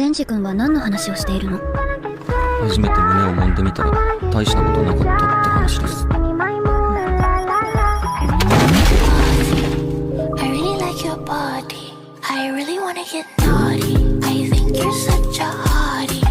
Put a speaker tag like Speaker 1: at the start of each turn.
Speaker 1: デンジ君は何の話をしているの？
Speaker 2: 初めて胸を揉んでみたら大したことなかったって話です。
Speaker 3: I really like your body. I really wanna get naughty. I think you're such a hottie.